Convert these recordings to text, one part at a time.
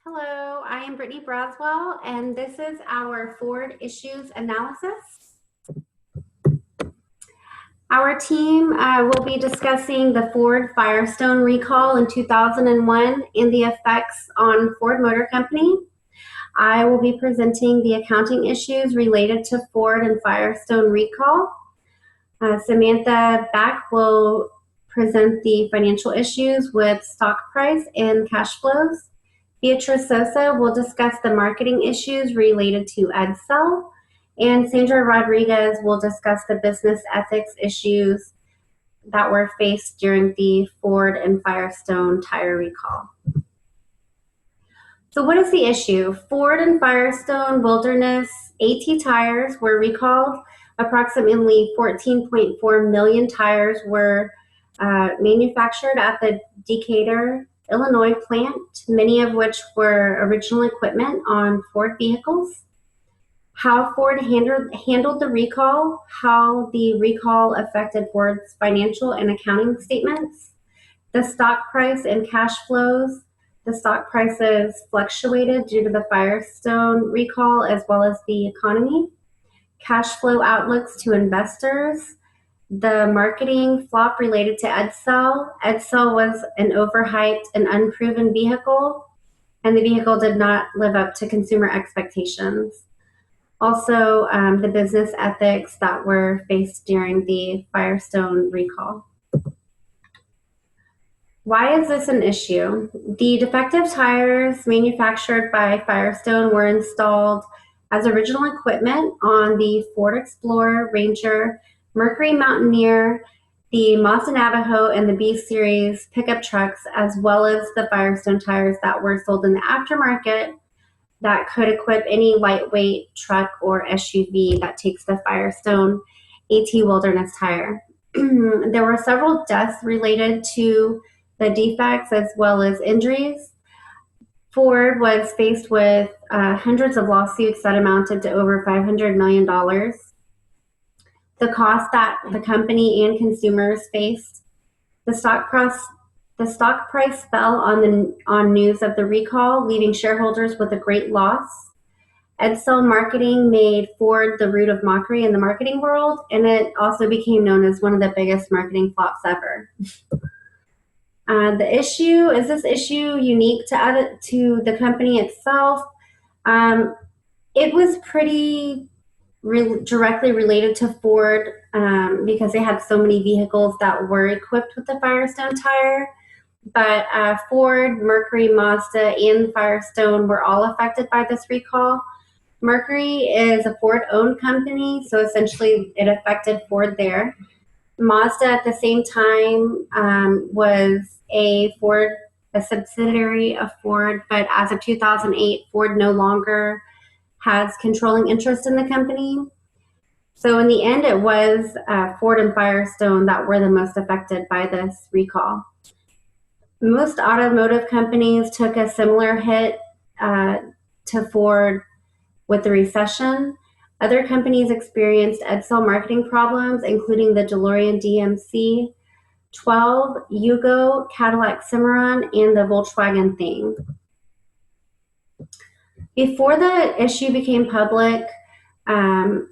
Hello, I am Brittany Braswell, and this is our Ford Issues Analysis. Our team will be discussing the Ford Firestone recall in 2001 and the effects on Ford Motor Company. I will be presenting the accounting issues related to Ford and Firestone recall. Samantha Back will present the financial issues with stock price and cash flows. Beatrice Sosa will discuss the marketing issues related to Edsel, and Sandra Rodriguez will discuss the business ethics issues that were faced during the Ford and Firestone tire recall. So what is the issue? Ford and Firestone Wilderness AT tires were recalled. Approximately 14.4 million tires were manufactured at the Decatur, Illinois plant, many of which were original equipment on Ford vehicles. How Ford handled the recall, how the recall affected Ford's financial and accounting statements, the stock price and cash flows. The stock prices fluctuated due to the Firestone recall as well as the economy. Cash flow outlooks to investors. The marketing flop related to Edsel. Edsel was an overhyped and unproven vehicle, and the vehicle did not live up to consumer expectations. Also, the business ethics that were faced during the Firestone recall. Why is this an issue? The defective tires manufactured by Firestone were installed as original equipment on the Ford Explorer, Ranger, Mercury Mountaineer, the Mazda Navajo, and the B-Series pickup trucks, as well as the Firestone tires that were sold in the aftermarket that could equip any lightweight truck or SUV that takes the Firestone AT Wilderness tire. There were several deaths related to the defects as well as injuries. Ford was faced with hundreds of lawsuits that amounted to over $500 million. The cost that the company and consumers faced. The stock price fell on news of the recall, leaving shareholders with a great loss. Edsel marketing made Ford the root of mockery in the marketing world, and it also became known as one of the biggest marketing flops ever. The issue, is this issue unique to the company itself? It was pretty directly related to Ford because they had so many vehicles that were equipped with the Firestone tire. But Ford, Mercury, Mazda, and Firestone were all affected by this recall. Mercury is a Ford-owned company, so essentially it affected Ford there. Mazda at the same time was a subsidiary of Ford, but as of 2008, Ford no longer has controlling interest in the company. So in the end, it was Ford and Firestone that were the most affected by this recall. Most automotive companies took a similar hit to Ford with the recession. Other companies experienced Edsel marketing problems, including the DeLorean DMC 12, Yugo, Cadillac Cimarron, and the Volkswagen Thing. Before the issue became public, in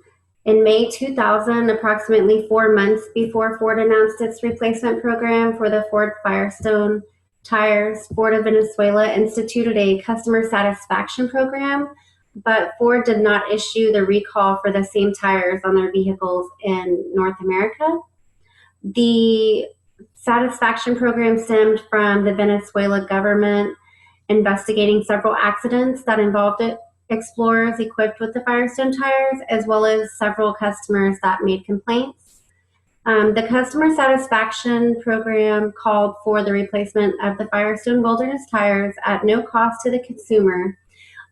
May 2000, approximately 4 months before Ford announced its replacement program for the Ford Firestone tires, Ford of Venezuela instituted a customer satisfaction program, but Ford did not issue the recall for the same tires on their vehicles in North America. The satisfaction program stemmed from the Venezuela government investigating several accidents that involved Explorers equipped with the Firestone tires, as well as several customers that made complaints. The customer satisfaction program called for the replacement of the Firestone Wilderness tires at no cost to the consumer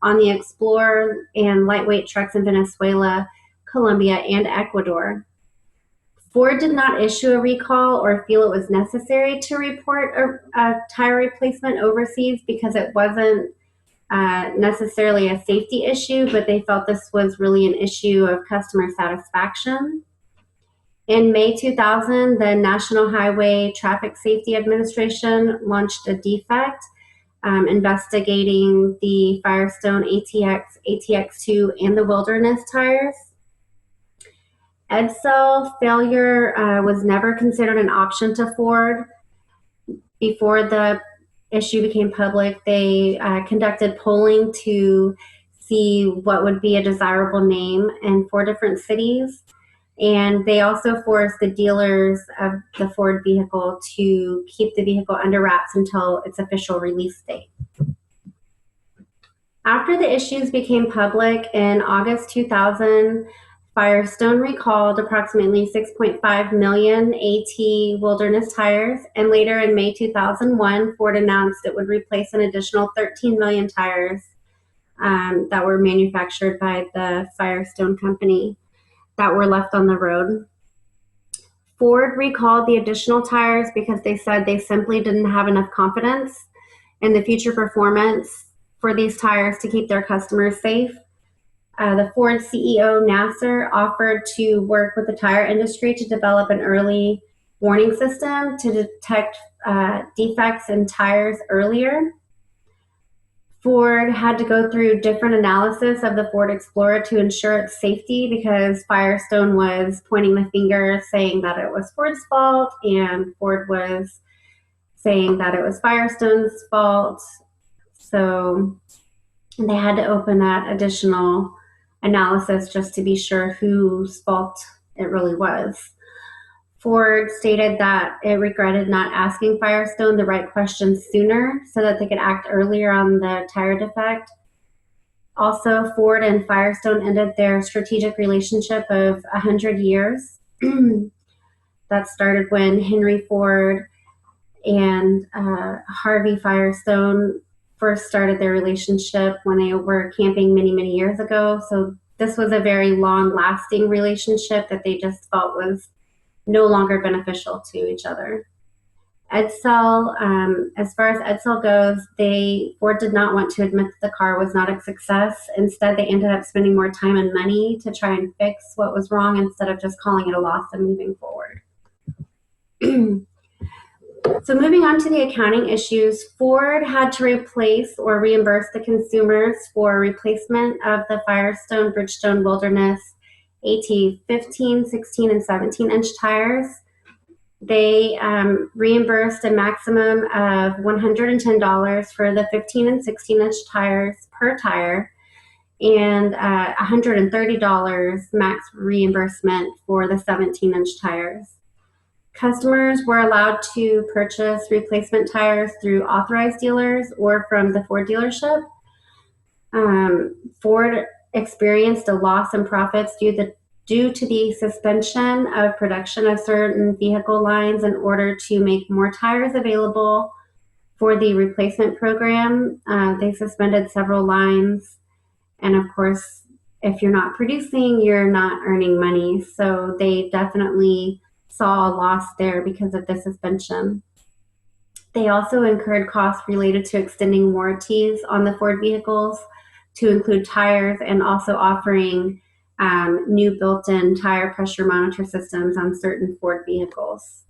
on the Explorer and lightweight trucks in Venezuela, Colombia, and Ecuador. Ford did not issue a recall or feel it was necessary to report a tire replacement overseas because it wasn't necessarily a safety issue, but they felt this was really an issue of customer satisfaction. In May 2000, the National Highway Traffic Safety Administration launched a defect investigating the Firestone ATX, ATX2, and the Wilderness tires. Edsel failure was never considered an option to Ford. Before the issue became public, they conducted polling to see what would be a desirable name in 4 different cities. And they also forced the dealers of the Ford vehicle to keep the vehicle under wraps until its official release date. After the issues became public in August 2000, Firestone recalled approximately 6.5 million AT Wilderness tires, and later in May 2001, Ford announced it would replace an additional 13 million tires that were manufactured by the Firestone company that were left on the road. Ford recalled the additional tires because they said they simply didn't have enough confidence in the future performance for these tires to keep their customers safe. The Ford CEO, Nasser, offered to work with the tire industry to develop an early warning system to detect defects in tires earlier. Ford had to go through different analysis of the Ford Explorer to ensure its safety because Firestone was pointing the finger saying that it was Ford's fault, and Ford was saying that it was Firestone's fault. So they had to open that additional analysis just to be sure whose fault it really was. Ford stated that it regretted not asking Firestone the right questions sooner so that they could act earlier on the tire defect. Also, Ford and Firestone ended their strategic relationship of 100 years. That started when Henry Ford and Harvey Firestone first started their relationship when they were camping many, many years ago. So this was a very long-lasting relationship that they just felt was no longer beneficial to each other. Edsel, as far as Edsel goes, Ford did not want to admit that the car was not a success. Instead, they ended up spending more time and money to try and fix what was wrong instead of just calling it a loss and moving forward. So moving on to the accounting issues, Ford had to replace or reimburse the consumers for replacement of the Firestone Bridgestone Wilderness AT 15, 16, and 17-inch tires. They reimbursed a maximum of $110 for the 15 and 16-inch tires per tire, and $130 max reimbursement for the 17-inch tires. Customers were allowed to purchase replacement tires through authorized dealers or from the Ford dealership. Ford experienced a loss in profits due to the suspension of production of certain vehicle lines in order to make more tires available for the replacement program. They suspended several lines, and of course, if you're not producing, you're not earning money. So they definitely saw a loss there because of the suspension. They also incurred costs related to extending warranties on the Ford vehicles to include tires and also offering new built-in tire pressure monitor systems on certain Ford vehicles.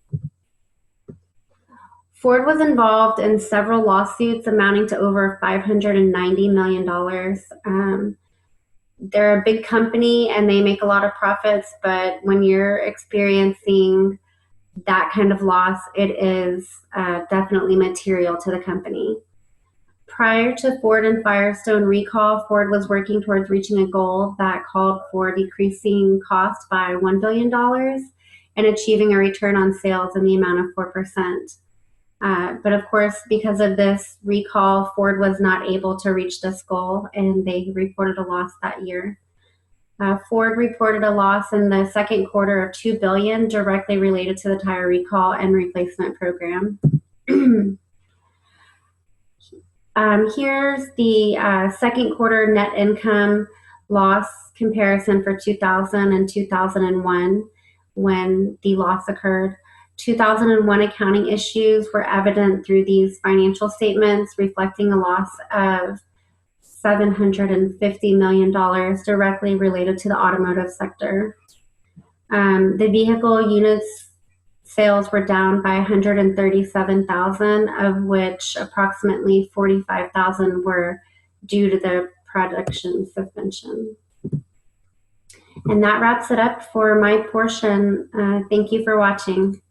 Ford was involved in several lawsuits amounting to over $590 million. They're a big company and they make a lot of profits, but when you're experiencing that kind of loss, it is definitely material to the company. Prior to Ford and Firestone recall, Ford was working towards reaching a goal that called for decreasing cost by $1 billion and achieving a return on sales in the amount of 4%. But of course, because of this recall, Ford was not able to reach this goal, and they reported a loss that year. Ford reported a loss in the second quarter of $2 billion directly related to the tire recall and replacement program. Here's the second quarter net income loss comparison for 2000 and 2001 when the loss occurred. 2001 accounting issues were evident through these financial statements, reflecting a loss of $750 million directly related to the automotive sector. The vehicle units sales were down by 137,000, of which approximately 45,000 were due to the production suspension. And that wraps it up for my portion. Thank you for watching.